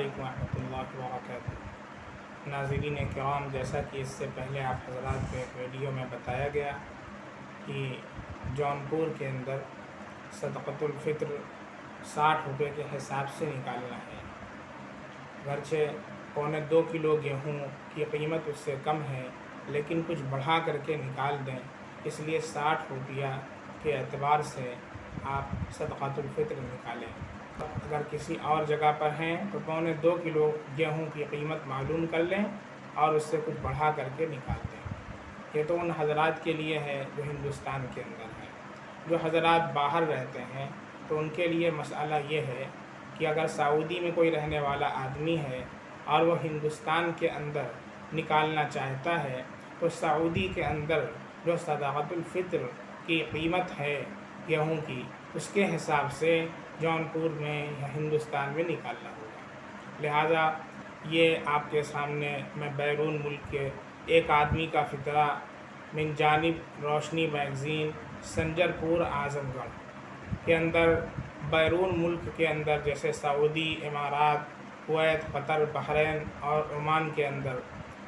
علیکم ورحمۃ اللہ وبرکاتہ۔ ناظرین کرام، جیسا کہ اس سے پہلے آپ حضرات کو ایک ویڈیو میں بتایا گیا کہ جونپور کے اندر صدقۃ الفطر 60 روپے کے حساب سے نکالنا ہے۔ گرچہ 1.25 کلو گیہوں کی قیمت اس سے کم ہے، لیکن کچھ بڑھا کر کے نکال دیں، اس لیے 60 روپیہ کے اعتبار سے آپ صدقۃ الفطر نکالیں۔ اگر کسی اور جگہ پر ہیں تو 1.25 کلو گیہوں کی قیمت معلوم کر لیں اور اس سے کچھ بڑھا کر کے نکال دیں۔ یہ تو ان حضرات کے لیے ہے جو ہندوستان کے اندر ہیں۔ جو حضرات باہر رہتے ہیں تو ان کے لیے مسئلہ یہ ہے کہ اگر سعودی میں کوئی رہنے والا آدمی ہے اور وہ ہندوستان کے اندر نکالنا چاہتا ہے تو سعودی کے اندر جو صدقۃ الفطر کی قیمت ہے گیہوں کی، اس کے حساب سے جونپور میں یا ہندوستان میں نکالنا ہوگا۔ لہذا یہ آپ کے سامنے میں بیرون ملک کے ایک آدمی کا فطرہ من جانب روشنی میگزین سنجر پور اعظم گڑھ کے اندر، بیرون ملک کے اندر جیسے سعودی، امارات، کویت، قطر، بحرین اور عمان کے اندر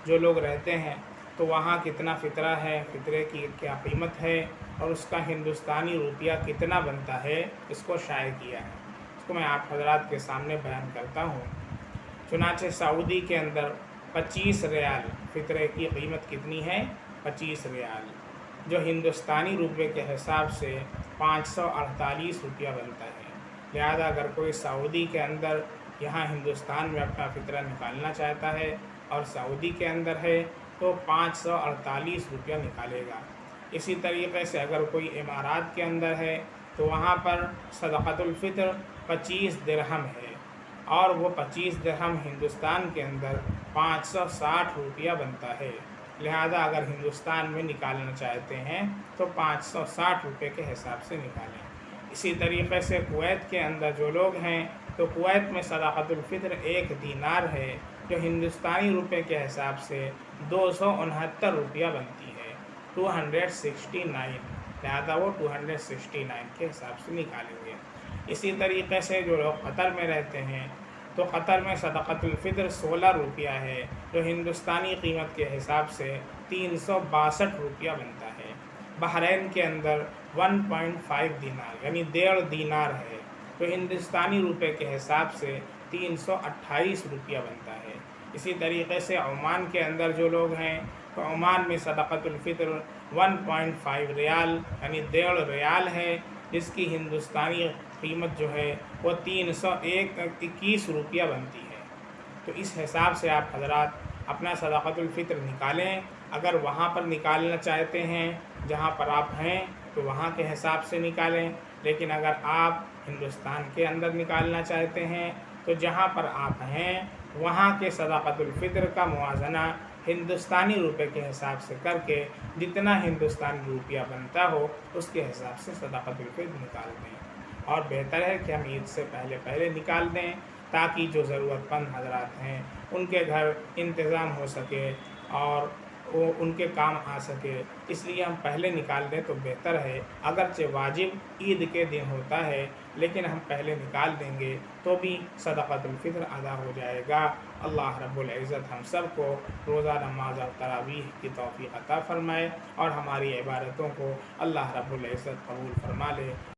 جو لوگ رہتے ہیں تو وہاں کتنا فطرہ ہے، فطرے کی کیا قیمت ہے اور اس کا ہندوستانی روپیہ کتنا بنتا ہے، اس کو شائع کیا ہے۔ اس کو میں آپ حضرات کے سامنے بیان کرتا ہوں۔ چنانچہ سعودی کے اندر 25 ریال فطرے کی قیمت کتنی ہے؟ 25 ریال، جو ہندوستانی روپے کے حساب سے 548 روپیہ بنتا ہے۔ لہذا اگر کوئی سعودی کے اندر یہاں ہندوستان میں اپنا فطرہ نکالنا چاہتا ہے اور سعودی کے اندر ہے تو 548 روپیہ نکالے گا۔ اسی طریقے سے اگر کوئی امارات کے اندر ہے تو وہاں پر صدقۃ الفطر 25 درہم ہے اور وہ 25 درہم ہندوستان کے اندر 560 روپیہ بنتا ہے۔ لہذا اگر ہندوستان میں نکالنا چاہتے ہیں تو 560 روپے کے حساب سے نکالیں۔ اسی طریقے سے کویت کے اندر جو لوگ ہیں تو کویت میں صدقۃ الفطر 1 دینار ہے، جو ہندوستانی روپے کے حساب سے 269 روپیہ بنتی ہے، 269۔ لہذا وہ 269 کے حساب سے نکالیں گے۔ اسی طریقے سے جو لوگ قطر میں رہتے ہیں تو قطر میں صدقۃ الفطر 16 روپیہ ہے، جو ہندوستانی قیمت کے حساب سے 362 روپیہ بنتا ہے۔ بحرین کے اندر 1.5 دینار یعنی 1.5 دینار ہے، جو ہندوستانی روپے کے حساب سے 328 روپیہ بنتا ہے۔ اسی طریقے سے عمان کے اندر جو لوگ ہیں تو عمان میں صدقۃ الفطر 1.5 ریال یعنی 1.5 ریال ہے، جس کی ہندوستانی قیمت جو ہے وہ 321 روپیہ بنتی ہے۔ تو اس حساب سے آپ حضرات اپنا صدقۃ الفطر نکالیں۔ اگر وہاں پر نکالنا چاہتے ہیں جہاں پر آپ ہیں تو وہاں کے حساب سے نکالیں، لیکن اگر آپ ہندوستان کے اندر نکالنا چاہتے ہیں تو جہاں پر آپ ہیں وہاں کے صدقۃ الفطر کا موازنہ ہندوستانی روپے کے حساب سے کر کے جتنا ہندوستانی روپیہ بنتا ہو اس کے حساب سے صدقۃ الفطر نکال دیں، اور بہتر ہے کہ ہم عید سے پہلے نکال دیں تاکہ جو ضرورت مند حضرات ہیں ان کے گھر انتظام ہو سکے اور وہ ان کے کام آ سکے، اس لیے ہم پہلے نکال دیں تو بہتر ہے۔ اگرچہ واجب عید کے دن ہوتا ہے لیکن ہم پہلے نکال دیں گے تو بھی صدقۃ الفطر ادا ہو جائے گا۔ اللہ رب العزت ہم سب کو روزہ نماز اور تراویح کی توفیق عطا فرمائے اور ہماری عبادتوں کو اللہ رب العزت قبول فرما لے۔